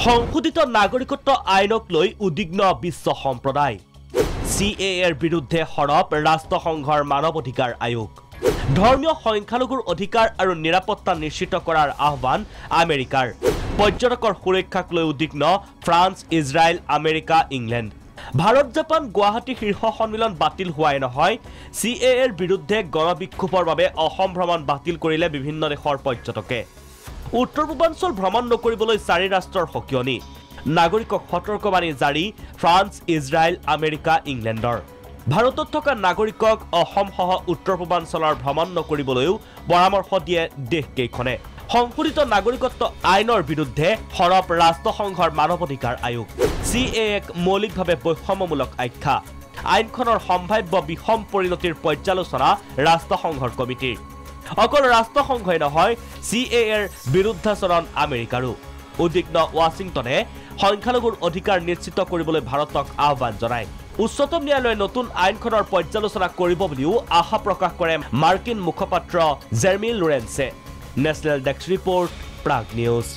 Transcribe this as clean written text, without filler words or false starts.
সংশোধিত নাগৰিকত্ব আইনক লৈ উদ্বিগ্ন বিশ্ব সম্প্ৰদায় CAAৰ বিৰুদ্ধে সৰব ৰাষ্ট্ৰসংঘৰ মানৱ অধিকাৰ আয়োগ ধৰ্মীয় সংখ্যালঘুৰ অধিকাৰ আৰু নিৰাপত্তা নিশ্চিত কৰাৰ আহ্বান আমেৰিকাৰ পৰ্যটকৰ সুৰক্ষাক লৈ উদ্বিগ্ন France Israel America England Bharat Japan Guwahati শীৰ্ষ সন্মিলন বাতিল হোৱাই নহয় CAAৰ বিৰুদ্ধে গণবিক্ষোভৰ বাবে অসম ভ্ৰমণ বাতিল কৰিলে বিভিন্ন দেশৰ পৰ্যটকে উত্তৰ পূৰ্বাঞ্চল ভ্ৰমণ নকৰিবলৈ চাৰি ৰাষ্ট্ৰৰ সকিয়নি নাগৰিকক সতৰ্কবাণী জাৰি ফ্ৰান্স ইজৰাইল আমেৰিকা ইংলেণ্ডৰ ভাৰতত থকা নাগৰিকক অসম সহ উত্তৰ পূৰ্বাঞ্চলৰ ভ্ৰমণ নকৰিবলৈও পৰামৰ্শ দিয়ে দেশকেইখনে সংশোধিত নাগৰিকত্ব আইনৰ বিৰুদ্ধে সৰব ৰাষ্ট্ৰসংঘৰ মানৱ অধিকাৰ আয়োগ CAAক মৌলিকভাৱে বৈষম্যমূলক আখ্যা আইনখনৰ সম্ভাৱ্য বিষম পৰিণতিৰ পৰ্যালোচনা ৰাষ্ট্ৰসংঘৰ কমিটিৰ অকল ৰাষ্ট্ৰসংঘই নহয় CAAৰ বিৰুদ্ধাচৰণ আমেৰিকাৰো উদ্বিগ্ন ৱাশ্বিংটনে সংখ্যালঘুৰ অধিকাৰ নিশ্চিত কৰিবলৈ ভাৰতক আহ্বান জনায় উচ্চতম ন্যায়ালয়ে নতুন আইনখনৰ পৰ্যালোচনা কৰিব বুলিও আশা প্ৰকাশ কৰে মাৰ্কিন মুখপাত্ৰ জেৰমি লৰেন্সে national desk report Prag news